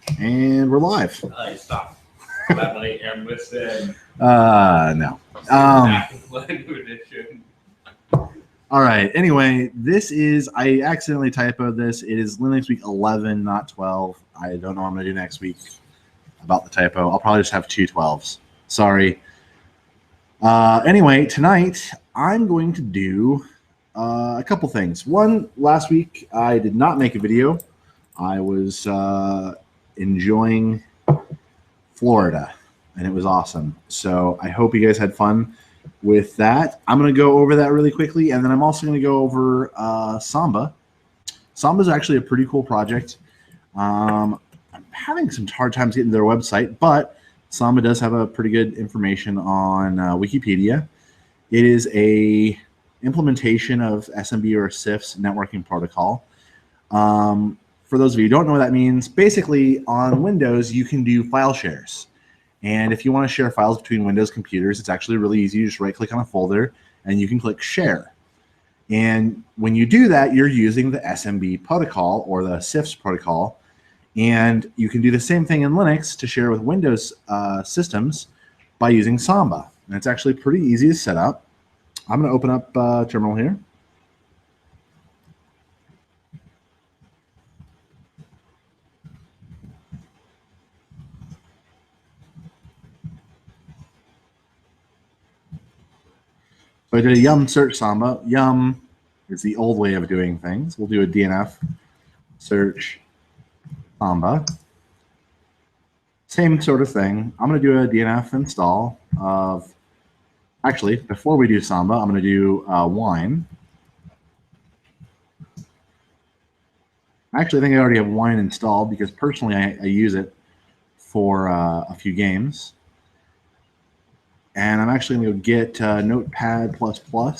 And we're live. Stop. That like Amblin. No. Edition. All right. Anyway, this is, I accidentally typoed this. It is Linux week 11, not 12. I don't know what I'm going to do next week about the typo. I'll probably just have two 12s. Sorry. Anyway, tonight I'm going to do a couple things. One, last week I did not make a video. I was enjoying Florida, and it was awesome. So I hope you guys had fun with that. I'm going to go over that really quickly, and then I'm also going to go over Samba. Samba is actually a pretty cool project. I'm having some hard times getting to their website, but Samba does have a pretty good information on Wikipedia. It is a implementation of SMB or CIFS networking protocol. For those of you who don't know what that means, basically on Windows, you can do file shares. And if you want to share files between Windows computers, it's actually really easy. You just right-click on a folder, and you can click Share. And when you do that, you're using the SMB protocol or the CIFS protocol. And you can do the same thing in Linux to share with Windows systems by using Samba. And it's actually pretty easy to set up. I'm going to open up Terminal here. So I did a yum search Samba. Yum is the old way of doing things. We'll do a DNF search Samba. Same sort of thing. I'm going to do a DNF install of, actually, before we do Samba, I'm going to do Wine. Actually, I think I already have Wine installed because personally I use it for a few games. And I'm actually going to get Notepad++, one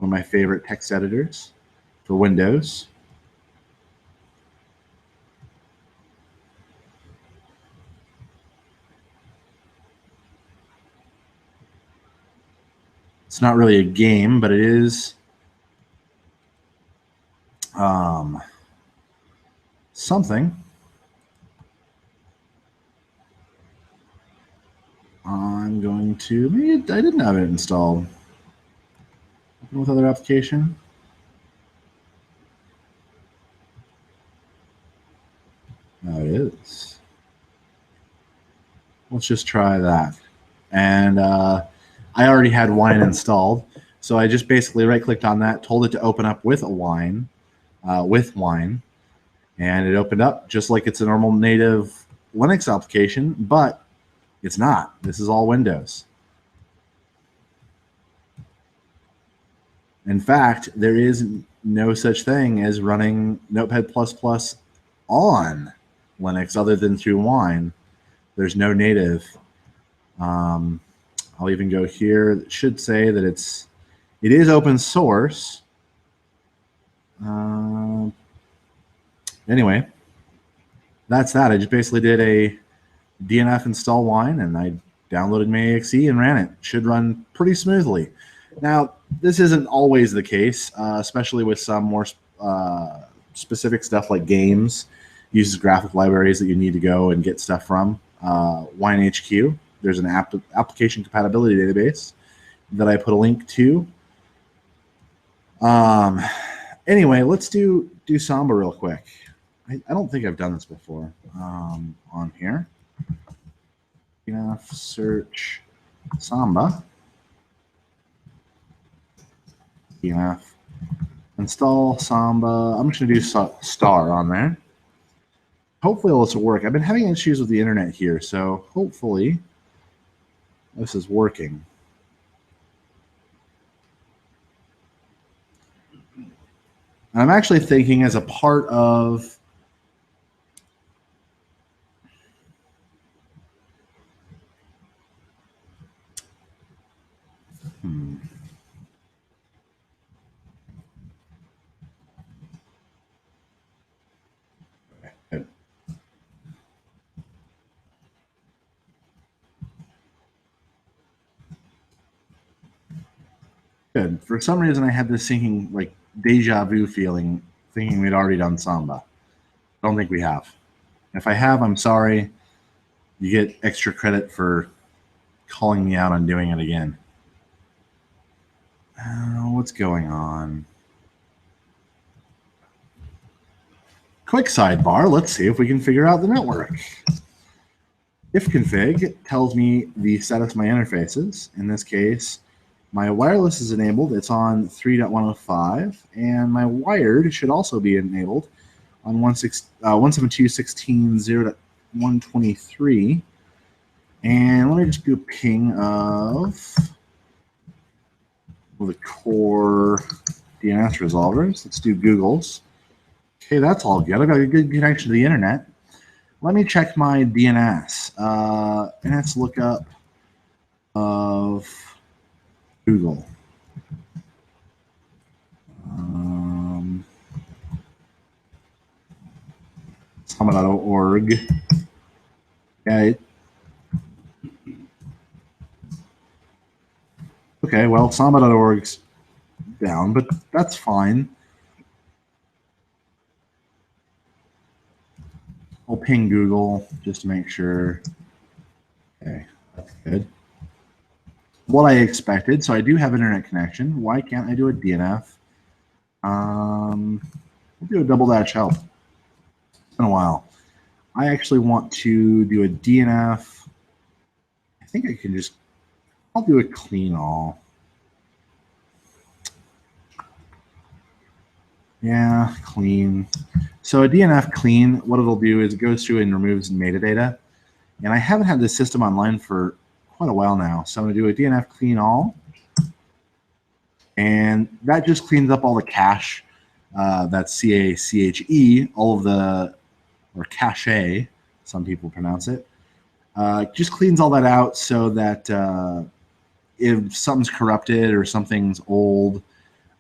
of my favorite text editors for Windows. It's not really a game, but it is something. I'm going to, maybe I didn't have it installed. Open with other application. Now it is. Let's just try that. And I already had Wine installed. So I just basically right-clicked on that, told it to open up with a Wine, and it opened up just like it's a normal native Linux application, but it's not. This is all Windows. In fact, there is no such thing as running Notepad++ on Linux other than through Wine. There's no native. I'll even go here. It should say that it is open source. Anyway, that's that. I just basically did a DNF install Wine, and I downloaded my exe and ran it. Should run pretty smoothly. Now, this isn't always the case, especially with some more specific stuff like games. Uses graphic libraries that you need to go and get stuff from. WineHQ. There's an application compatibility database that I put a link to. Anyway, let's do Samba real quick. I don't think I've done this before on here. Search Samba. Install Samba. I'm just going to do star on there. Hopefully this will work. I've been having issues with the internet here, so hopefully this is working. And I'm actually thinking as a part of Good. For some reason, I had this thinking, like deja vu feeling, thinking we'd already done Samba. Don't think we have. If I have, I'm sorry. You get extra credit for calling me out on doing it again. What's going on? Quick sidebar. Let's see if we can figure out the network. Ifconfig tells me the status of my interfaces. In this case, my wireless is enabled. It's on 3.105, and my wired should also be enabled on 172.16.0.123. And let me just do a ping of the core DNS resolvers. Let's do Google's. Okay, that's all good. I've got a good connection to the internet. Let me check my DNS. And let's look up of Google. Samba.org. Yeah. Okay, well, Samba.org's down, but that's fine. I'll ping Google just to make sure. Okay, that's good. What I expected. So I do have internet connection. Why can't I do a DNF? We'll do a double dash help. It's been a while. I actually want to do a DNF. I think I can just, I'll do a clean all. Yeah, clean. So a DNF clean, what it'll do is it goes through and removes metadata. And I haven't had this system online for quite a while now. So I'm going to do a DNF clean all. And that just cleans up all the cache. That's C-A-C-H-E, all of the, or cache, some people pronounce it. Just cleans all that out so that if something's corrupted or something's old,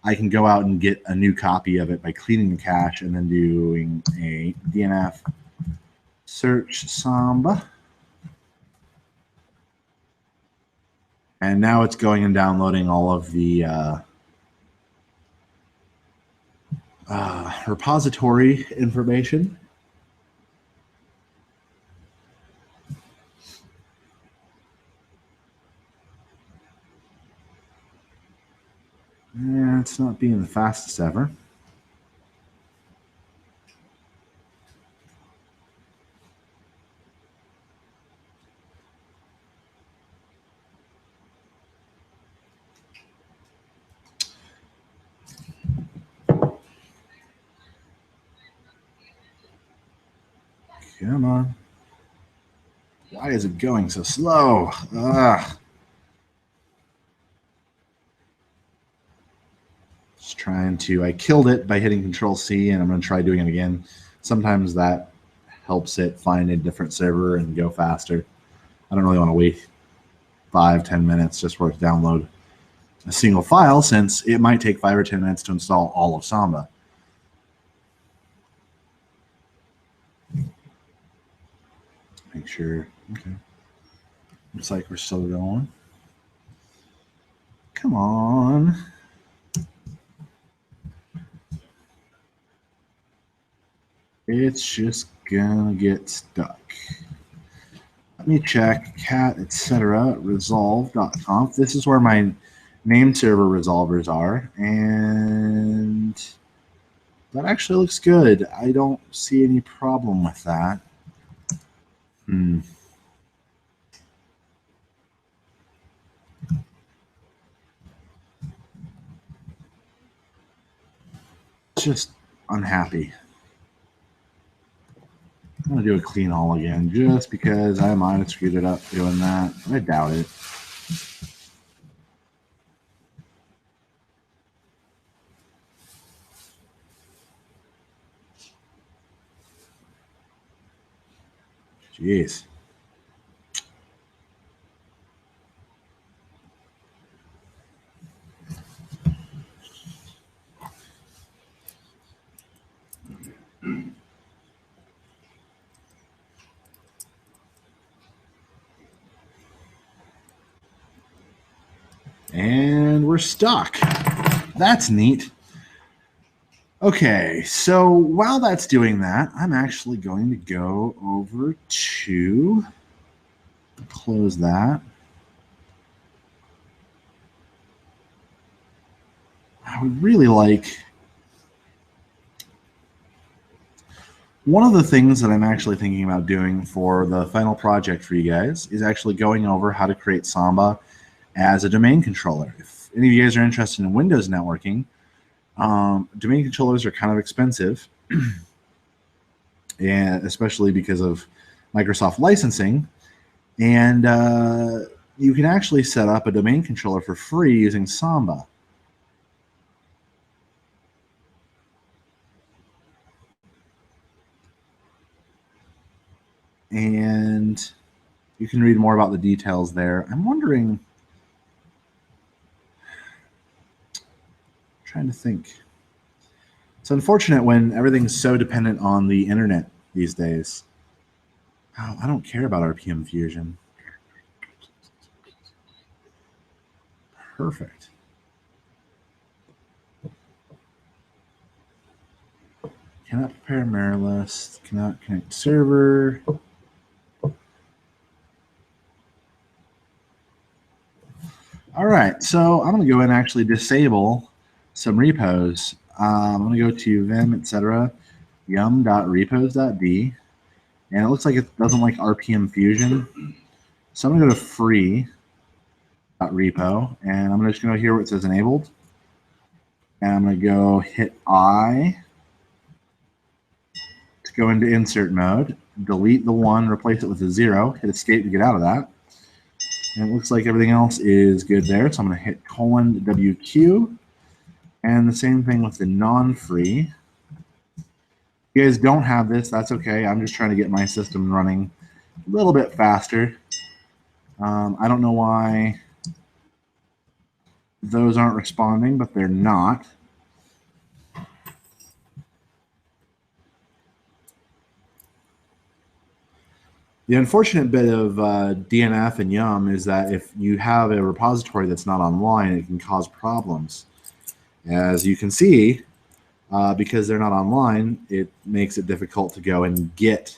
I can go out and get a new copy of it by cleaning the cache and then doing a DNF search Samba. And now it's going and downloading all of the repository information. Yeah, it's not being the fastest ever. Come on. Why is it going so slow? Just trying to, I killed it by hitting Control C, and I'm going to try doing it again. Sometimes that helps it find a different server and go faster. I don't really want to wait 5-10 minutes just for it to download a single file, since it might take 5 or 10 minutes to install all of Samba. Make sure. Okay. Looks like we're still going. Come on. It's just gonna get stuck. Let me check cat etc. resolve.conf. This is where my name server resolvers are, and that actually looks good. I don't see any problem with that. Just unhappy. I'm going to do a clean haul again just because I might have screwed it up doing that. I doubt it. Jeez. And we're stuck. That's neat. Okay, so while that's doing that, I'm actually going to go over to close that. I would really like one of the things that I'm actually thinking about doing for the final project for you guys is actually going over how to create Samba as a domain controller. If any of you guys are interested in Windows networking, domain controllers are kind of expensive, and especially because of Microsoft licensing. And you can actually set up a domain controller for free using Samba. And you can read more about the details there. I'm wondering, trying to think. It's unfortunate when everything's so dependent on the internet these days. Oh, I don't care about RPM Fusion. Perfect. Cannot prepare mirror list. Cannot connect server. All right, so I'm going to go and actually disable some repos. I'm going to go to vim, etc., yum.repos.d, and it looks like it doesn't like RPM Fusion. So I'm going to go to free.repo, and I'm just going to go here where it says enabled, and I'm going to go hit I to go into insert mode, delete the 1, replace it with a 0, hit escape to get out of that. And it looks like everything else is good there. So I'm going to hit :WQ. And the same thing with the non-free. If you guys don't have this, that's okay. I'm just trying to get my system running a little bit faster. I don't know why those aren't responding, but they're not. The unfortunate bit of DNF and Yum is that if you have a repository that's not online, it can cause problems. As you can see, because they're not online, it makes it difficult to go and get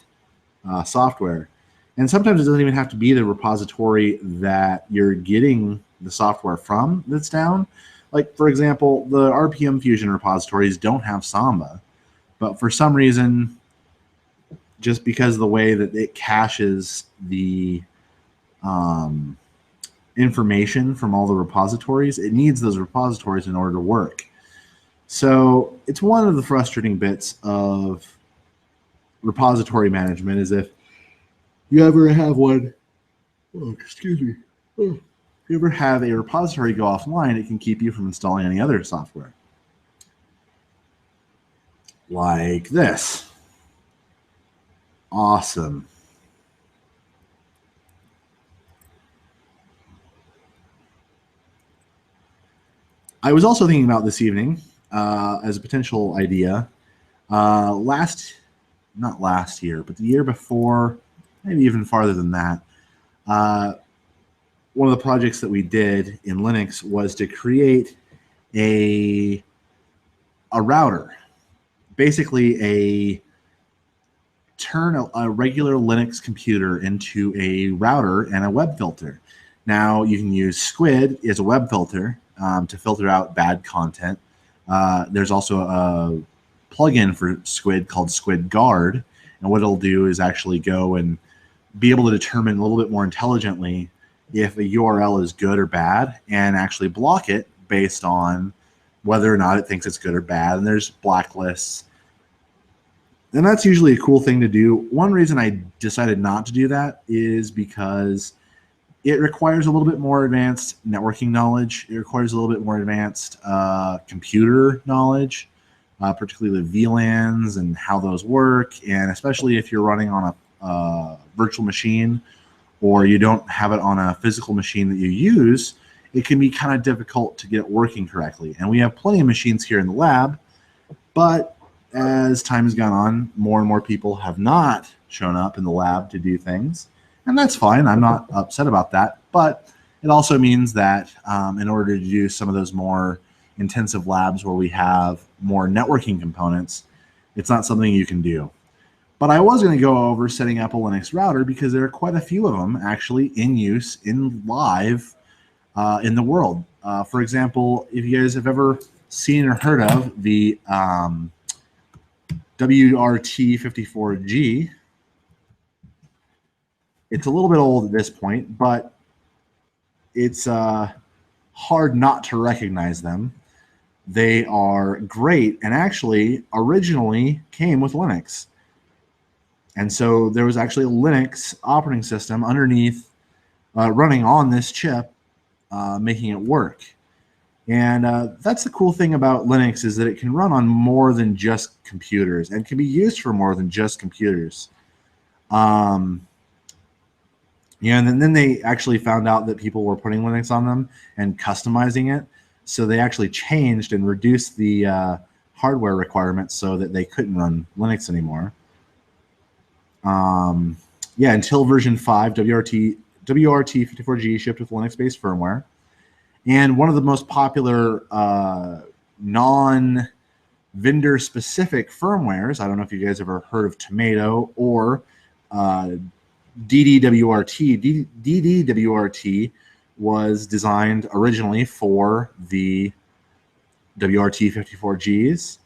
software. And sometimes it doesn't even have to be the repository that you're getting the software from that's down. Like, for example, the RPM Fusion repositories don't have Samba, but for some reason, just because of the way that it caches the information from all the repositories, it needs those repositories in order to work. So it's one of the frustrating bits of repository management is if you ever have one, if you ever have a repository go offline, it can keep you from installing any other software. Like this. Awesome. I was also thinking about this evening as a potential idea. Not last year, but the year before, maybe even farther than that, one of the projects that we did in Linux was to create a router, basically turn a regular Linux computer into a router and a web filter. Now you can use Squid as a web filter to filter out bad content. There's also a plugin for Squid called Squid Guard, and what it'll do is actually go and be able to determine a little bit more intelligently if a URL is good or bad and actually block it based on whether or not it thinks it's good or bad. And there's blacklists. And that's usually a cool thing to do. One reason I decided not to do that is because it requires a little bit more advanced networking knowledge. It requires a little bit more advanced computer knowledge, particularly the VLANs and how those work. And especially if you're running on a virtual machine or you don't have it on a physical machine that you use, it can be kind of difficult to get it working correctly. And we have plenty of machines here in the lab, but as time has gone on, more and more people have not shown up in the lab to do things. And that's fine. I'm not upset about that. But it also means that in order to do some of those more intensive labs where we have more networking components, it's not something you can do. But I was going to go over setting up a Linux router because there are quite a few of them actually in use in live in the world. For example, if you guys have ever seen or heard of the WRT54G, it's a little bit old at this point, but it's hard not to recognize them. They are great and actually originally came with Linux. And so there was actually a Linux operating system underneath running on this chip, making it work. And that's the cool thing about Linux, is that it can run on more than just computers and can be used for more than just computers. And then they actually found out that people were putting Linux on them and customizing it. So they actually changed and reduced the hardware requirements so that they couldn't run Linux anymore. Until version 5, WRT54G shipped with Linux-based firmware. And one of the most popular non-vendor specific firmwares, I don't know if you guys ever heard of Tomato or DDWRT. DDWRT was designed originally for the WRT54Gs.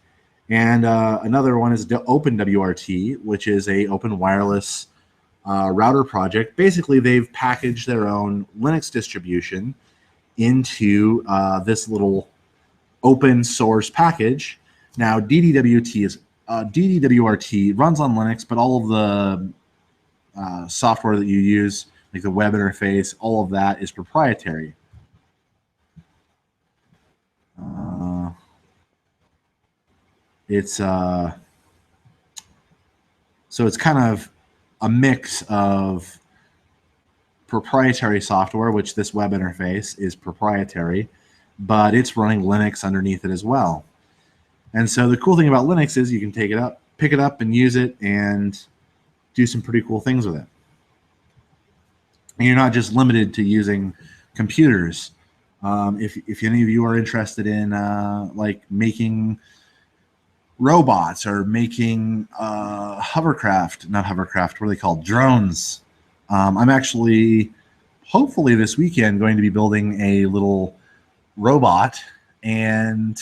And another one is OpenWRT, which is a open wireless router project. Basically, they've packaged their own Linux distribution into this little open source package. Now, DDWRT runs on Linux, but all of the software that you use, like the web interface, all of that is proprietary. So it's kind of a mix of proprietary software, which this web interface is proprietary, but it's running Linux underneath it as well. And so the cool thing about Linux is you can take it up, pick it up and use it and do some pretty cool things with it. And you're not just limited to using computers. If any of you are interested in like making robots or making not hovercraft, what are they called? Drones. I'm actually, hopefully this weekend, going to be building a little robot. And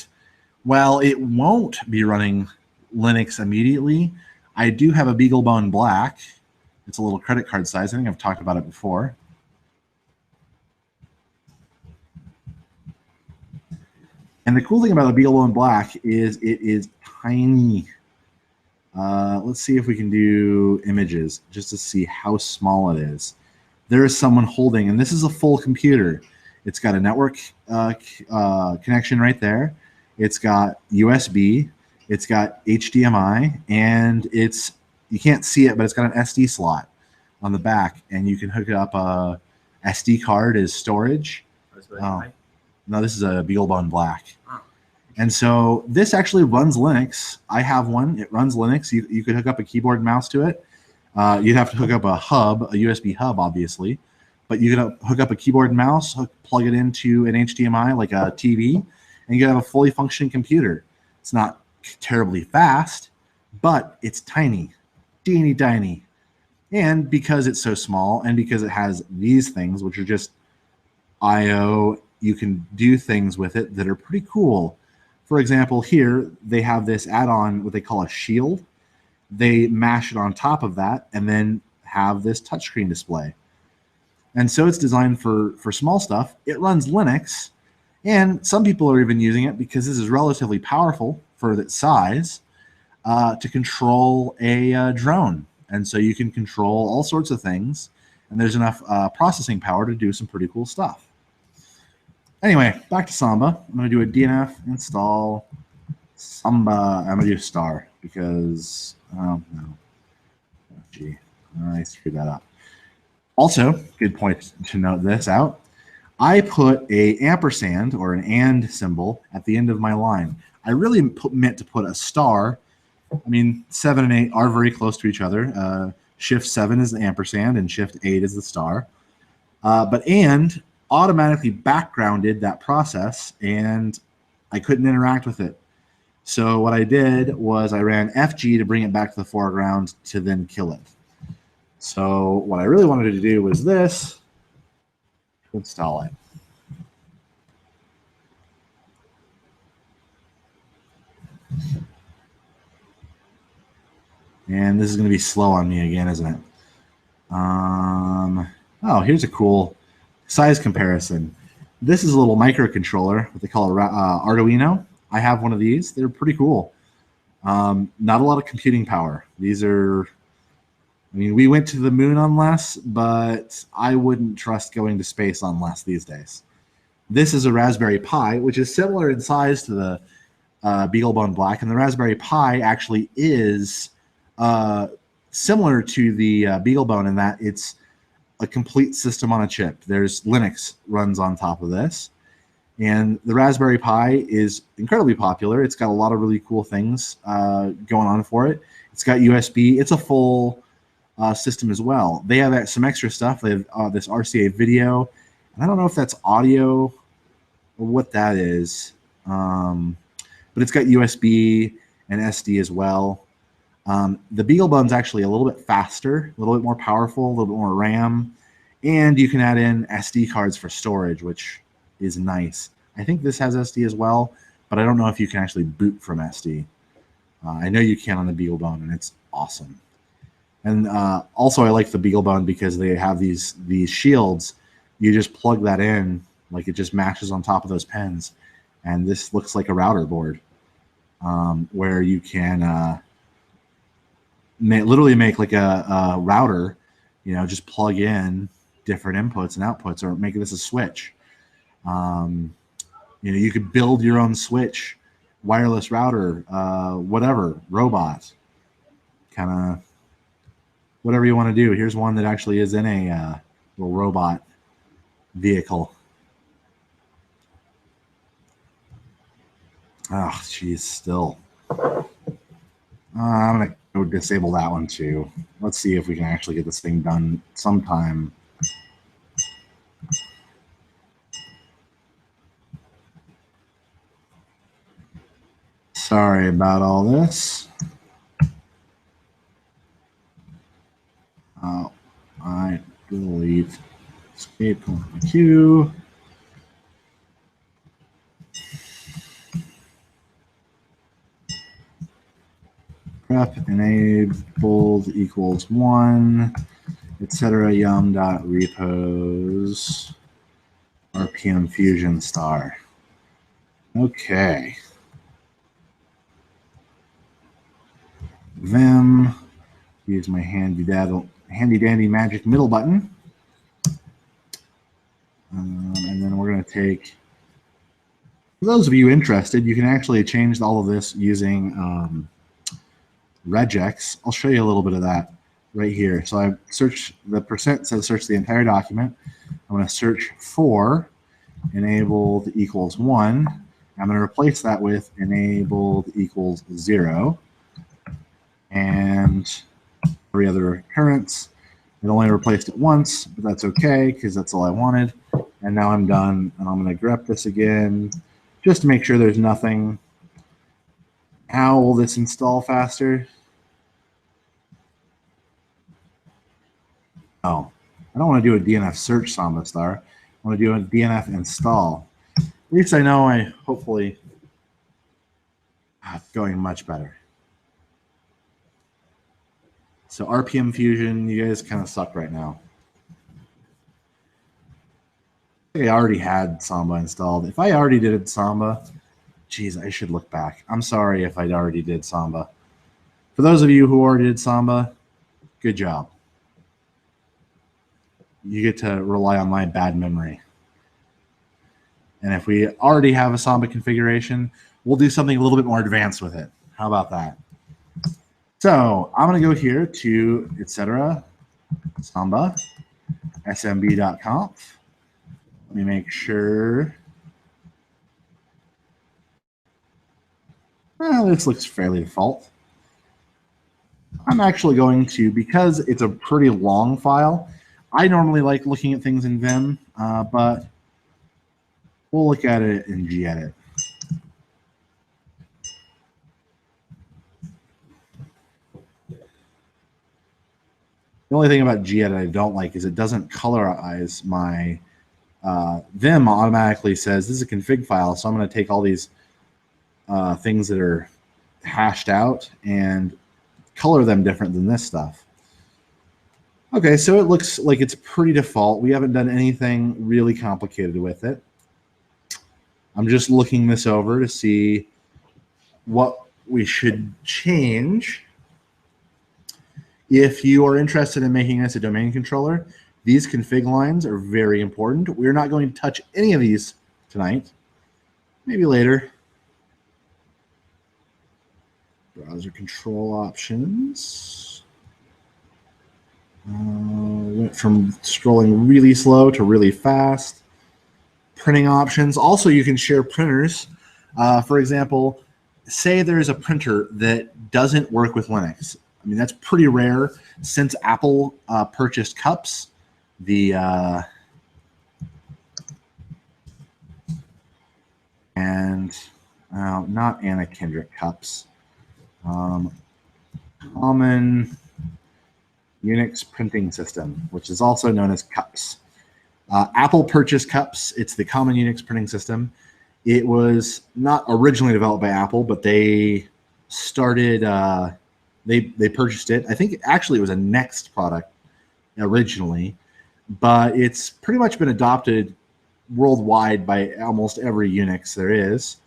while it won't be running Linux immediately, I do have a BeagleBone Black. It's a little credit card size. I think I've talked about it before. And the cool thing about a BeagleBone Black is it is tiny. Let's see if we can do images just to see how small it is. There is someone holding, and this is a full computer. It's got a network connection right there. It's got USB. It's got HDMI, and you can't see it, but it's got an SD slot on the back, and you can hook up a SD card as storage. No, this is a BeagleBone Black. Oh. And so this actually runs Linux. I have one. It runs Linux. You could hook up a keyboard and mouse to it. You'd have to hook up a hub, a USB hub, obviously. But you could hook up a keyboard and mouse, plug it into an HDMI like a TV, and you could have a fully functioning computer. It's not terribly fast, but it's tiny, teeny tiny. And because it's so small and because it has these things, which are just I/O, you can do things with it that are pretty cool. For example, here they have this add-on, what they call a shield. They mash it on top of that and then have this touchscreen display. And so it's designed for small stuff. It runs Linux, and some people are even using it because this is relatively powerful for its size to control a drone. And so you can control all sorts of things, and there's enough processing power to do some pretty cool stuff. Anyway, back to Samba. I'm going to do a DNF install Samba. I'm going to do star because, oh, no. Oh, gee, I screwed that up. Also, good point to note this out. I put a ampersand or an and symbol at the end of my line. I really meant to put a star. I mean, 7 and 8 are very close to each other. Shift 7 is the ampersand and Shift 8 is the star. But and automatically backgrounded that process, and I couldn't interact with it. So what I did was I ran FG to bring it back to the foreground to then kill it. So what I really wanted to do was this, to install it. And this is going to be slow on me again, isn't it? Oh, here's a cool size comparison. This is a little microcontroller, what they call a Arduino. I have one of these. They're pretty cool. Not a lot of computing power. These are, I mean, we went to the moon on less, but I wouldn't trust going to space on less these days. This is a Raspberry Pi, which is similar in size to the BeagleBone Black, and the Raspberry Pi actually is similar to the BeagleBone in that it's a complete system on a chip. There's Linux runs on top of this, and the Raspberry Pi is incredibly popular. It's got a lot of really cool things going on for it. It's got USB. It's a full system as well. They have some extra stuff. They have this RCA video, and I don't know if that's audio or what that is, but it's got USB and SD as well. The BeagleBone's actually a little bit faster, a little bit more powerful, a little bit more RAM, and you can add in SD cards for storage, which is nice. I think this has SD as well, but I don't know if you can actually boot from SD. I know you can on the BeagleBone, and it's awesome. And also, I like the BeagleBone because they have these shields. You just plug that in, like it just matches on top of those pens, and this looks like a router board, where you can literally make like a router, you know, just plug in different inputs and outputs, or make this a switch. You know, you could build your own switch, wireless router, whatever, robot, kind of whatever you want to do. Here's one that actually is in a little robot vehicle. Oh, geez, still. I'm going to go disable that one too. Let's see if we can actually get this thing done sometime. Sorry about all this. I delete escape from the queue. Prep enabled equals 1, etc. yum dot repos RPM Fusion star. Okay. Vim. Use my handy dandy magic middle button. And then we're going to take, for those of you interested, you can actually change all of this using regex. I'll show you a little bit of that right here. So I search, the percent says search the entire document. I'm going to search for enabled equals 1. I'm going to replace that with enabled equals 0. And every other occurrence. It only replaced it once, but that's okay because that's all I wanted. And now I'm done, and I'm going to grep this again just to make sure there's nothing. How will this install faster? Oh, I don't want to do a DNF search Samba Star. I want to do a DNF install. At least I know I hopefully going much better. So RPM Fusion, you guys kind of suck right now. I already had Samba installed. If I already did Samba, geez, I should look back. I'm sorry if I already did Samba. For those of you who already did Samba, good job. You get to rely on my bad memory. And if we already have a Samba configuration, we'll do something a little bit more advanced with it. How about that? So I'm going to go here to etc. Samba smb.conf. Let me make sure. Well, this looks fairly default. I'm actually going to, because it's a pretty long file, I normally like looking at things in Vim, but we'll look at it in gedit. The only thing about gedit I don't like is it doesn't colorize my Vim automatically says this is a config file, so I'm going to take all these things that are hashed out and color them different than this stuff. Okay, so it looks like it's pretty default. We haven't done anything really complicated with it. I'm just looking this over to see what we should change. If you are interested in making this a domain controller, these config lines are very important. We're not going to touch any of these tonight. Maybe later. Browser control options. Went from scrolling really slow to really fast. Printing options. Also, you can share printers. For example, say there's a printer that doesn't work with Linux. I mean, that's pretty rare. Since Apple purchased Cups, not Anna Kendrick Cups, Common Unix Printing System, which is also known as Cups. Apple purchased Cups. It's the Common Unix Printing System. It was not originally developed by Apple, but they started, they purchased it. I think actually it was a Next product originally, but it's pretty much been adopted worldwide by almost every Unix there is.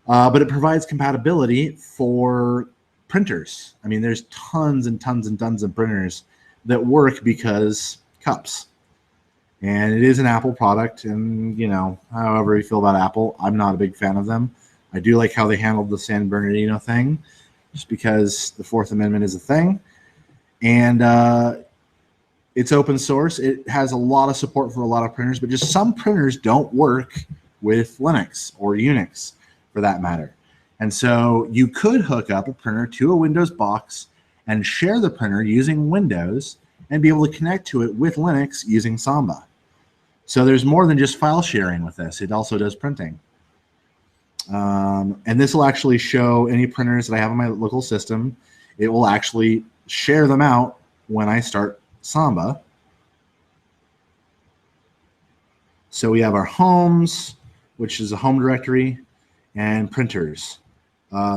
But it provides compatibility for printers. I mean, there's tons and tons and tons of printers that work because Cups. And it is an Apple product, and you know, however you feel about Apple, I'm not a big fan of them. I do like how they handled the San Bernardino thing, just because the Fourth Amendment is a thing. And it's open source. It has a lot of support for a lot of printers, but just some printers don't work with Linux or Unix for that matter. And so you could hook up a printer to a Windows box and share the printer using Windows and be able to connect to it with Linux using Samba. So there's more than just file sharing with this. It also does printing. And this will actually show any printers that I have on my local system. It will actually share them out when I start Samba. So we have our homes, which is a home directory, and printers.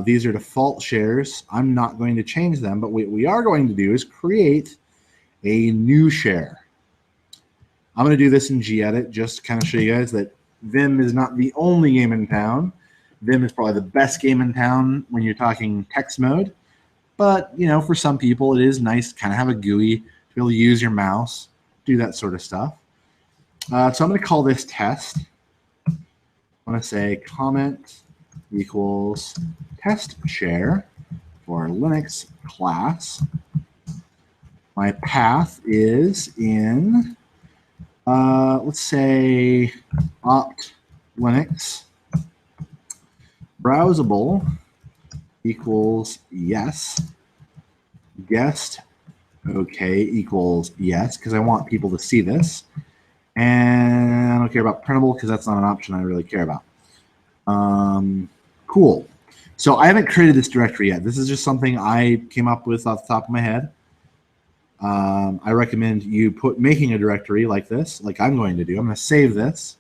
These are default shares. I'm not going to change them, but what we are going to do is create a new share. I'm going to do this in gedit just to kind of show you guys that Vim is not the only game in town. Vim is probably the best game in town when you're talking text mode. But, you know, for some people, it is nice to kind of have a GUI, to be able to use your mouse, do that sort of stuff. So I'm going to call this test. I'm going to say comment equals test share for Linux class. My path is in, let's say, opt Linux. Browsable equals yes. Guest okay equals yes, because I want people to see this. And I don't care about printable because that's not an option I really care about. Cool. So I haven't created this directory yet. This is just something I came up with off the top of my head. I recommend you making a directory like this, like I'm going to do. I'm going to save this.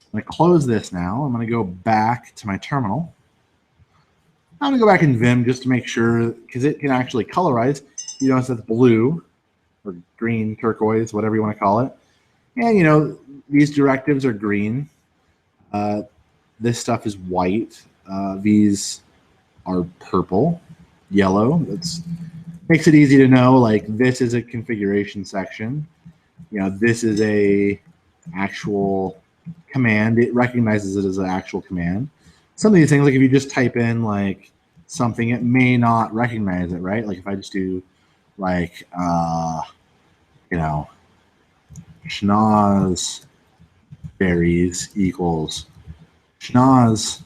I'm going to close this now. I'm going to go back to my terminal. I'm going to go back in Vim just to make sure, because it can actually colorize. You notice that's blue or green, turquoise, whatever you want to call it. And, you know, these directives are green. This stuff is white. These are purple, yellow. It's makes it easy to know, like, this is a configuration section. You know, this is a actual command. It recognizes it as an actual command. Some of these things, like if you just type in like something, it may not recognize it, right? Like if I just do like, you know, schnoz berries equals schnoz.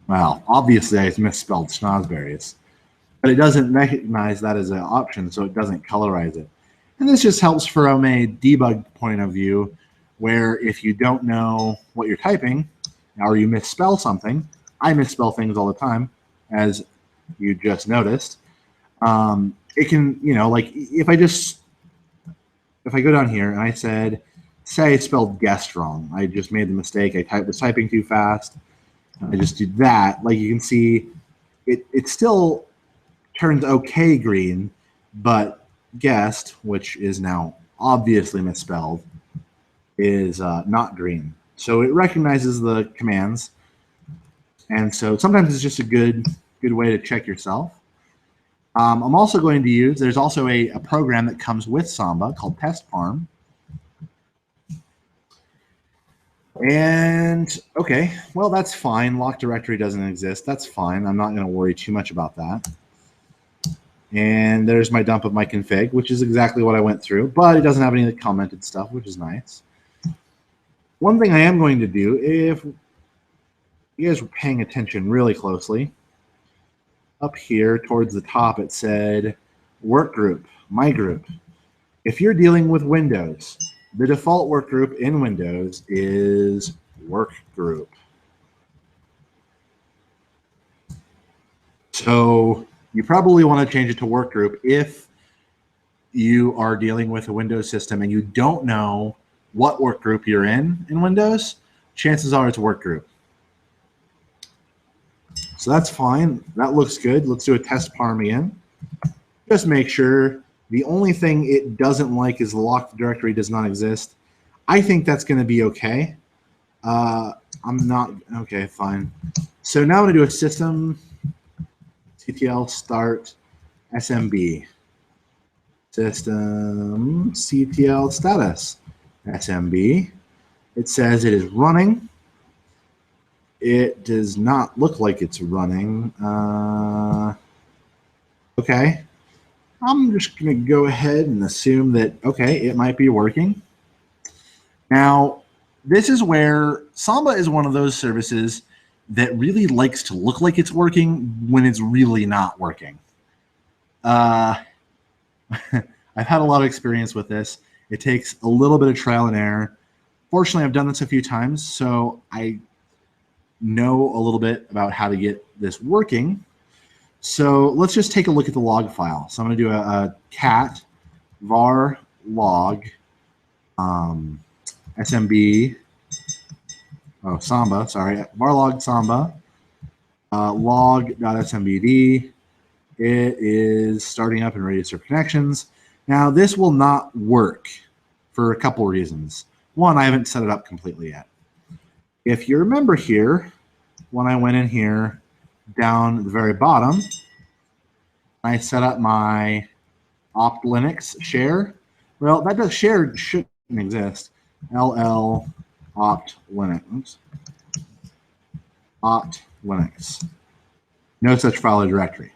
Well, obviously I misspelled schnozberries, but it doesn't recognize that as an option, so it doesn't colorize it. And this just helps from a debug point of view, where if you don't know what you're typing, or you misspell something, I misspell things all the time, as you just noticed. It can, like if I go down here and I said, say I spelled guest wrong, I just made the mistake. I was typing too fast. I just did that. Like you can see, it still turns okay green, but guest, which is now obviously misspelled, is not green. So it recognizes the commands, and so sometimes it's just a good way to check yourself. I'm also going to use, there's also a program that comes with Samba called TestParm. And okay, well, that's fine. Lock directory doesn't exist. That's fine. I'm not going to worry too much about that. And there's my dump of my config, which is exactly what I went through, but it doesn't have any of the commented stuff, which is nice. One thing I am going to do, if you guys were paying attention really closely, up here towards the top, it said work group, my group. If you're dealing with Windows, the default work group in Windows is work group. So you probably want to change it to work group if you are dealing with a Windows system and you don't know what work group you're in Windows. Chances are it's work group. So that's fine. That looks good. Let's do a test parm again. Just make sure. The only thing it doesn't like is the locked directory does not exist. I think that's going to be okay. I'm not. Okay, fine. So now I'm going to do a system ctl start smb. System ctl status smb. It says it is running. It does not look like it's running. Okay. I'm just going to go ahead and assume that, okay, it might be working. Now, this is where Samba is one of those services that really likes to look like it's working when it's really not working. I've had a lot of experience with this. It takes a little bit of trial and error. Fortunately, I've done this a few times, so I know a little bit about how to get this working. So let's just take a look at the log file. So I'm going to do a cat var log smb, Samba, sorry, var log Samba log.smbd. It is starting up and ready to serve connections. Now this will not work for a couple reasons. One, I haven't set it up completely yet. If you remember here, when I went in here, down at the very bottom, I set up my opt Linux share. Well, that does share shouldn't exist. ll opt Linux. Oops. Opt Linux. No such file or directory.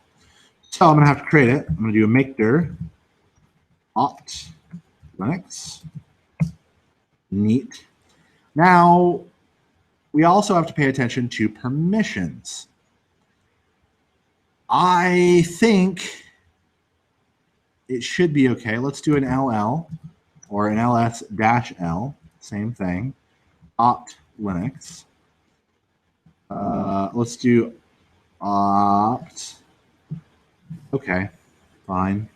So I'm going to have to create it. I'm going to do a make dir opt Linux. Neat. Now, we also have to pay attention to permissions. I think it should be okay. Let's do an LL or an ls-l, same thing. Opt Linux. Let's do opt. Okay, fine.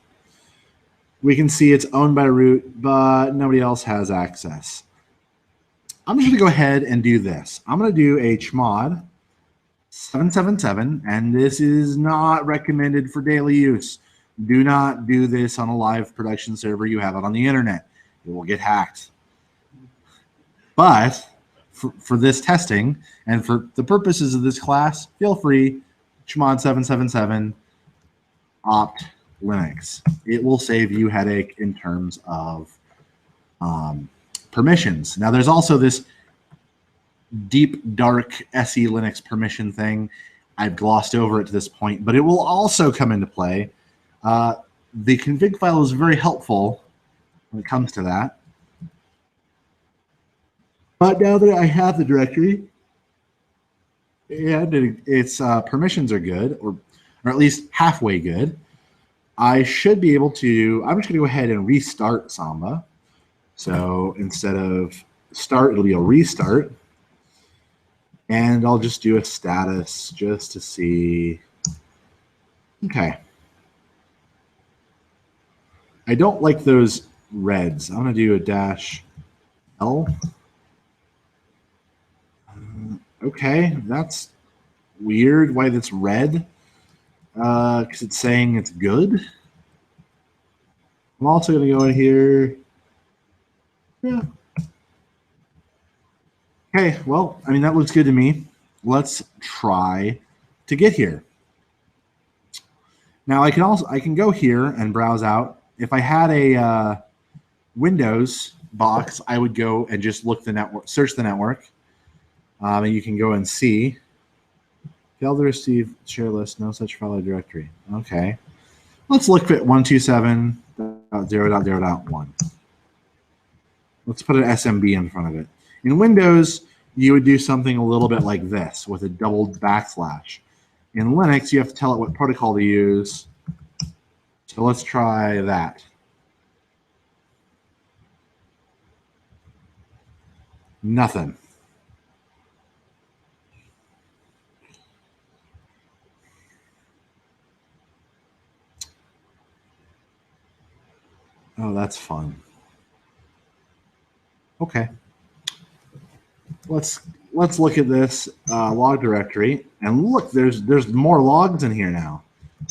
We can see it's owned by root, but nobody else has access. I'm just going to go ahead and do this. I'm going to do a chmod 777, and this is not recommended for daily use. Do not do this on a live production server. You have it on the internet. It will get hacked. But for this testing and for the purposes of this class, feel free, chmod 777 opt Linux. It will save you headache in terms of permissions. Now, there's also this deep, dark SE Linux permission thing. I've glossed over it to this point, but it will also come into play. The config file is very helpful when it comes to that. But now that I have the directory and its permissions are good, or at least halfway good, I should be able to, I'm just going to go ahead and restart Samba. So instead of start, it'll be a restart. And I'll just do a status just to see. Okay. I don't like those reds. I'm going to do a dash L. Okay, that's weird why that's red. Because it's saying it's good. I'm also going to go in here. Yeah. Okay, well, I mean, that looks good to me. Let's try to get here. Now I can go here and browse out. If I had a Windows box, I would go and just look the network, search the network, and you can go and see. Failed to receive share list, no such file or directory. Okay, let's look at 127.0.0.1. Let's put an SMB in front of it. In Windows, you would do something a little bit like this with a double backslash. In Linux, you have to tell it what protocol to use. So let's try that. Nothing. Oh, that's fun. Okay. Let's look at this log directory, and look, there's more logs in here now.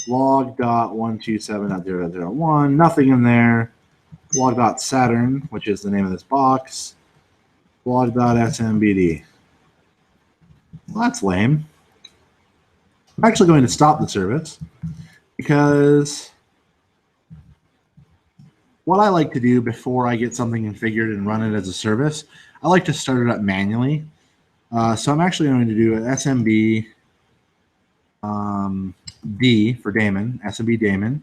Log.127.0.0.1, nothing in there. Log.saturn, which is the name of this box. Log.smbd. Well, that's lame. I'm actually going to stop the service because what I like to do before I get something configured and run it as a service, I like to start it up manually. So I'm actually going to do an SMB D for daemon, SMB daemon.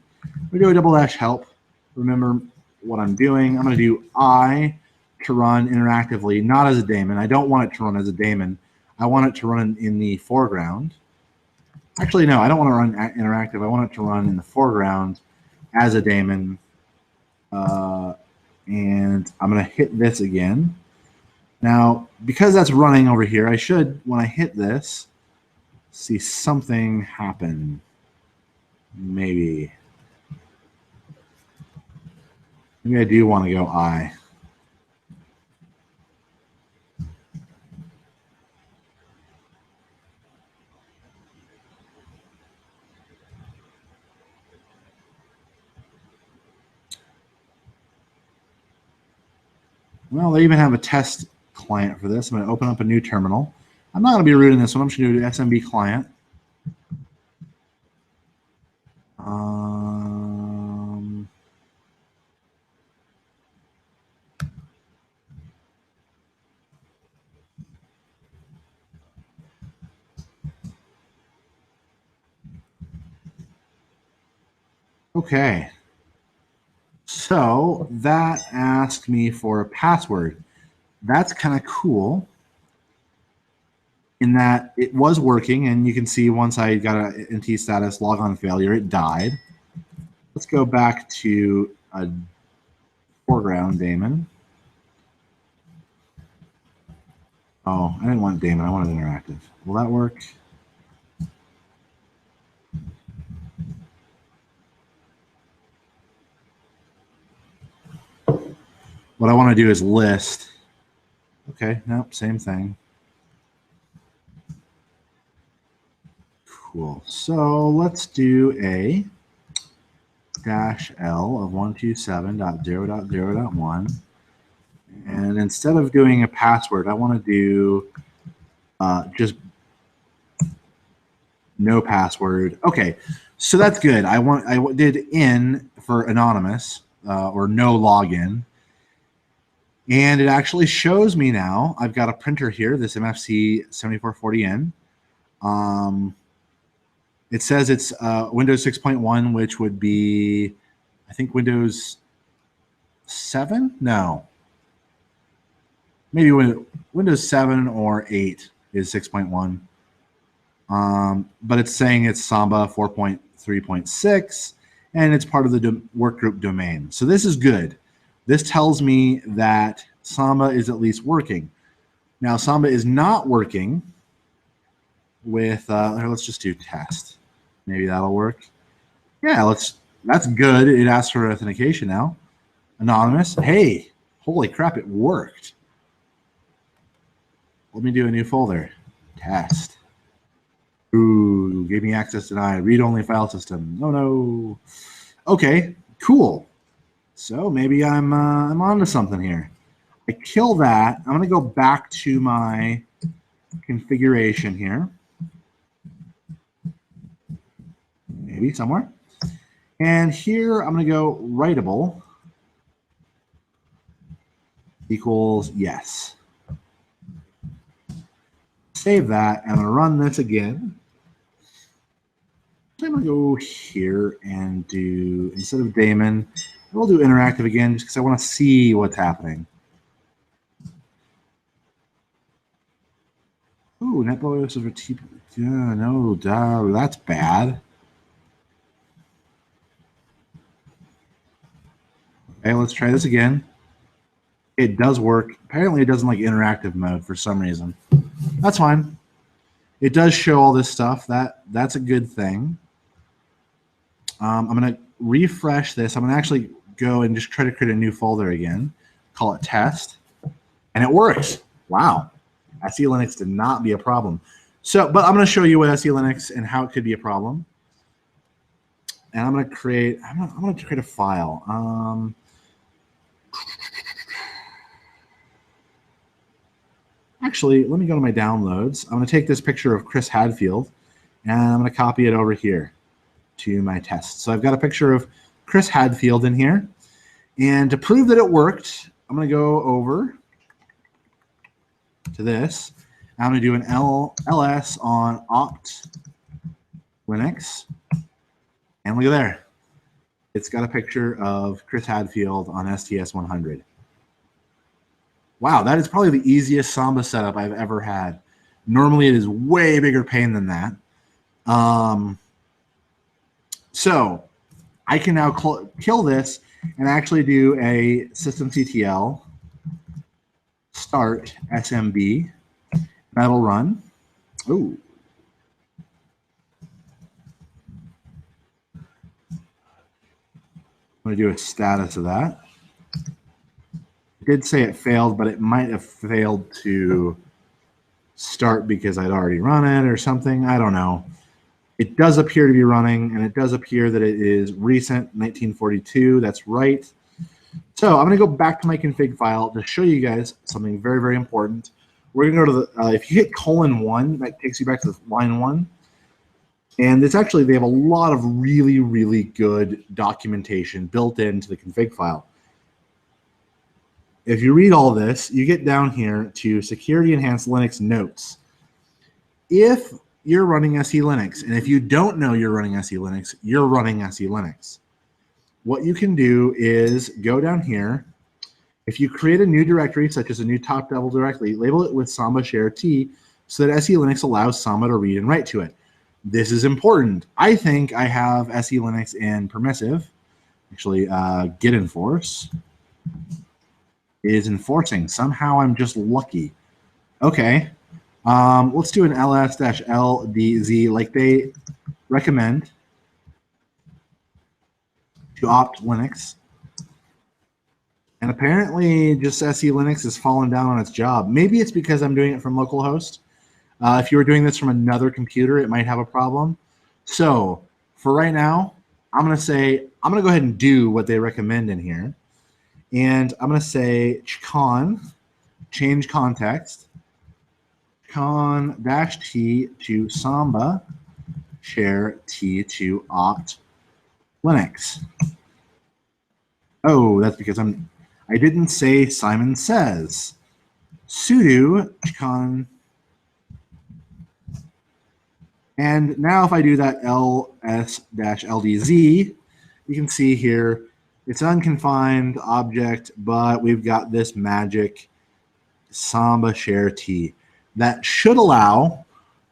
We do a double dash help. Remember what I'm doing. I'm going to do I to run interactively, not as a daemon. I don't want it to run as a daemon. I want it to run in the foreground. Actually, no, I don't want to run interactive. I want it to run in the foreground as a daemon. And I'm going to hit this again. Now, because that's running over here, I should, when I hit this, see something happen. Maybe I do want to go I. Well, they even have a test client for this. I'm going to open up a new terminal. I'm not going to be root in this one. I'm just going to do SMB client. Okay. So that asked me for a password. That's kind of cool in that it was working, and you can see once I got an NT status logon failure, it died. Let's go back to a foreground daemon. Oh, I didn't want daemon. I wanted interactive. Will that work? What I want to do is list. Okay, nope, same thing. Cool. So let's do a -L of 127.0.0.1. And instead of doing a password, I want to do just no password. Okay, so that's good. I did in for anonymous or no login. And it actually shows me now. I've got a printer here, this MFC 7440N. It says it's Windows 6.1, which would be, I think, Windows 7? No. Maybe Windows 7 or 8 is 6.1. But it's saying it's Samba 4.3.6, and it's part of the workgroup domain. So this is good. This tells me that Samba is at least working. Now, Samba is not working with, let's just do test. Maybe that'll work. Yeah, let's That's good. It asks for authentication now. Anonymous. Hey, holy crap, it worked. Let me do a new folder. Test. Ooh, gave me access denied. Read-only file system. Oh no. Okay, cool. So maybe I'm onto something here. I kill that. I'm gonna go back to my configuration here. Maybe somewhere. And here I'm gonna go writable equals yes. Save that. I'm gonna run this again. I'm gonna go here and do, instead of daemon, we'll do interactive again just because I want to see what's happening. Ooh, NetBIOS over TP. Yeah, no, that's bad. Okay, let's try this again. It does work. Apparently, it doesn't like interactive mode for some reason. That's fine. It does show all this stuff. That's a good thing. I'm going to refresh this. I'm going to actually go and just try to create a new folder again. Call it test. And it works. Wow. SE Linux did not be a problem. So, but I'm going to show you what SE Linux and how it could be a problem. And I'm going to create, I'm going to create a file. Actually, let me go to my downloads. I'm going to take this picture of Chris Hadfield, and I'm going to copy it over here to my test. So I've got a picture of Chris Hadfield in here. And to prove that it worked, I'm going to go over to this. I'm going to do an ls on opt Linux. And look at there. It's got a picture of Chris Hadfield on STS-100. Wow, that is probably the easiest Samba setup I've ever had. Normally, it is way bigger pain than that. So I can now kill this and actually do a systemctl start SMB. That'll run. Ooh. I'm going to do a status of that. It did say it failed, but it might have failed to start because I'd already run it or something. I don't know. It does appear to be running, and it does appear that it is recent, 1942. That's right. So I'm going to go back to my config file to show you guys something very, very important. We're going to go to the, if you hit :1, that takes you back to line 1. And it's actually, they have a lot of really, really good documentation built into the config file. If you read all this, you get down here to Security Enhanced Linux Notes. If you're running SE Linux, and if you don't know you're running SE Linux, you're running SE Linux. What you can do is go down here. If you create a new directory, such as a new top-level directory, label it with Samba share T so that SE Linux allows Samba to read and write to it. This is important. I think I have SE Linux in permissive. Actually, git enforce is enforcing. Somehow I'm just lucky. Okay. Let's do an ls-ldz like they recommend to opt Linux. And apparently just SE Linux has fallen down on its job. Maybe it's because I'm doing it from localhost. If you were doing this from another computer, it might have a problem. So for right now, I'm going to go ahead and do what they recommend in here. And I'm going to say chcon, change context, chcon-t to Samba, share T to opt Linux. Oh, that's because I didn't say Simon Says. Sudo chcon. And now if I do that ls-ldz, you can see here, it's unconfined object, but we've got this magic Samba share T that should allow,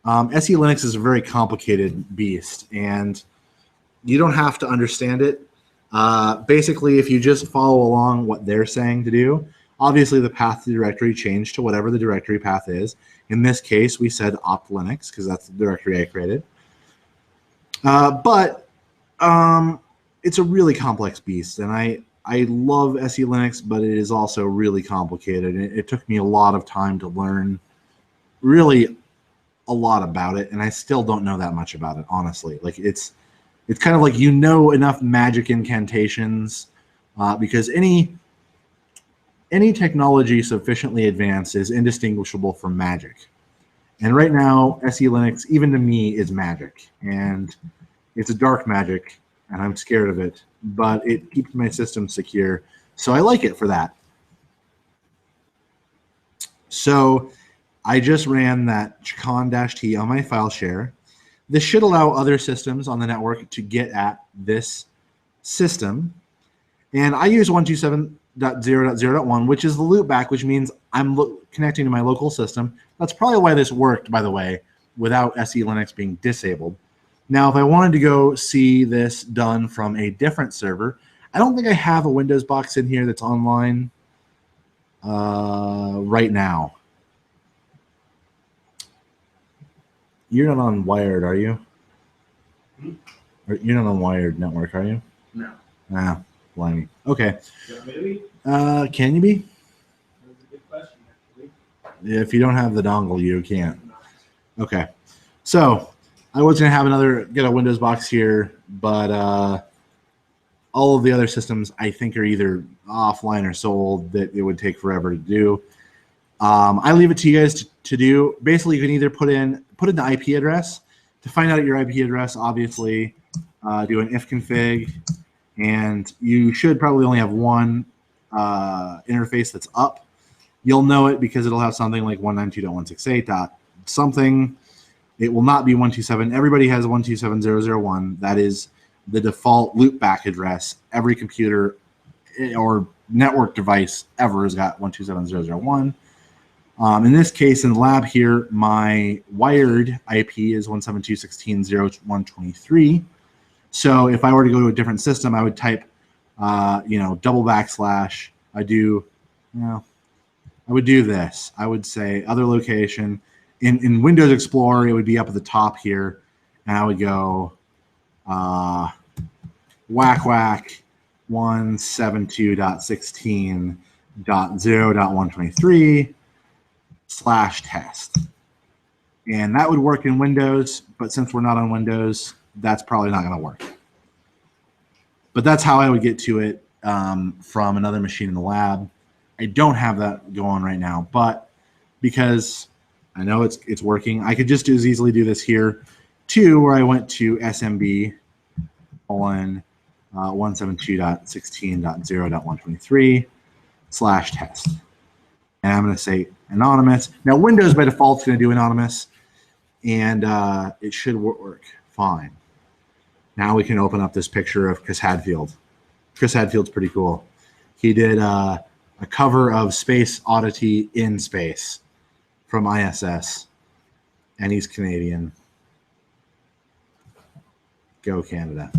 SE Linux is a very complicated beast, and you don't have to understand it. Basically, if you just follow along what they're saying to do, obviously the path to the directory changed to whatever the directory path is. In this case, we said opt Linux because that's the directory I created. it's a really complex beast, and I love SE Linux, but it is also really complicated. It took me a lot of time to learn really a lot about it, and I still don't know that much about it, honestly. Like it's kind of like enough magic incantations because any technology sufficiently advanced is indistinguishable from magic. And right now, SE Linux, even to me, is magic, and it's a dark magic, and I'm scared of it, but it keeps my system secure, so I like it for that. So I just ran that chcon-t on my file share. This should allow other systems on the network to get at this system. And I use 127.0.0.1, which is the loopback, which means I'm connecting to my local system. That's probably why this worked, by the way, without SE Linux being disabled. Now, if I wanted to go see this done from a different server, I don't think I have a Windows box in here that's online right now. You're not on Wired, are you? You're not on Wired Network, are you? No. Ah, blimey. Okay. Maybe? Can you be? That's a good question, actually. If you don't have the dongle, you can't. Okay. So I was going to get a Windows box here, but all of the other systems I think are either offline or sold that it would take forever to do. I leave it to you guys to do. Basically, you can either put in the IP address. To find out your IP address, obviously, do an ifconfig, and you should probably only have one interface that's up. You'll know it because it'll have something like 192.168. Something. It will not be 127. Everybody has 127.0.0.1. That is the default loopback address. Every computer or network device ever has got 127.0.0.1. In this case, in the lab here, my wired IP is 172.16.0.123. So if I were to go to a different system, I would type, double backslash. I would do this. I would say other location. In Windows Explorer, it would be up at the top here, and I would go whack 172.16.0.123 /test. And that would work in Windows, but since we're not on Windows, that's probably not going to work. But that's how I would get to it from another machine in the lab. I don't have that going right now, but because I know it's working, I could just as easily do this here too, where I went to SMB on 172.16.0.123 /test. And I'm going to say anonymous. Now, Windows by default is going to do anonymous, and it should work fine. Now we can open up this picture of Chris Hadfield. Chris Hadfield's pretty cool. He did a cover of Space Oddity in Space from ISS, and he's Canadian. Go Canada.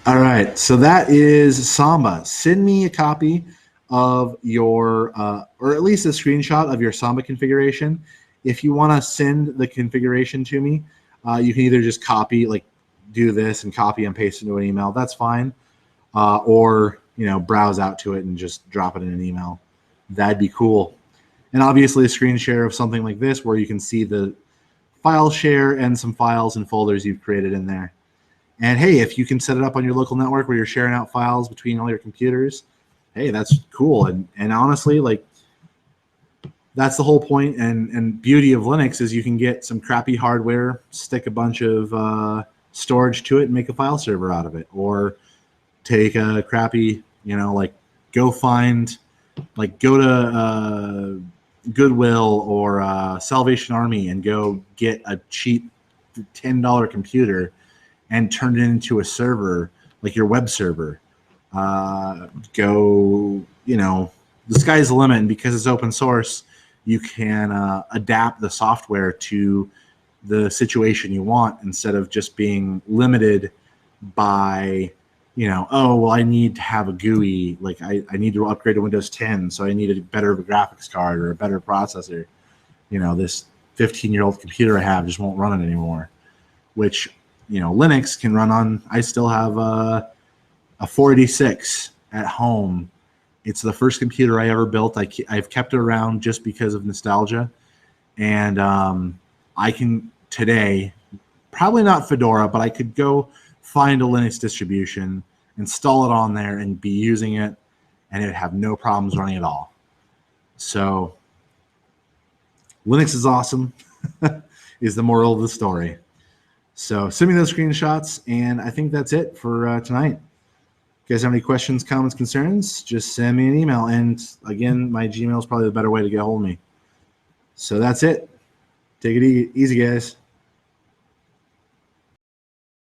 All right, so that is Samba. Send me a copy of your, or at least a screenshot of your Samba configuration. If you want to send the configuration to me, you can either just do this and copy and paste into an email. That's fine. Or browse out to it and just drop it in an email. That'd be cool. And obviously a screen share of something like this where you can see the file share and some files and folders you've created in there. And hey, if you can set it up on your local network where you're sharing out files between all your computers, hey, that's cool. And honestly, that's the whole point and beauty of Linux is you can get some crappy hardware, stick a bunch of storage to it and make a file server out of it. Or take a crappy, go to Goodwill or Salvation Army and go get a cheap $10 computer and turn it into a server, like your web server. The sky's the limit, and because it's open source, you can adapt the software to the situation you want instead of just being limited by, I need to have a GUI, I need to upgrade to Windows 10, so I need a better graphics card or a better processor. This 15-year-old computer I have just won't run it anymore. which, Linux can run on. I still have a 486 at home. It's the first computer I ever built. I've kept it around just because of nostalgia. And I can today, probably not Fedora, but I could go find a Linux distribution, install it on there, and be using it, and it'd have no problems running at all. So Linux is awesome, is the moral of the story. So send me those screenshots, and I think that's it for tonight. If you guys have any questions, comments, concerns, just send me an email. And again, my Gmail is probably the better way to get a hold of me. So that's it. Take it easy, guys.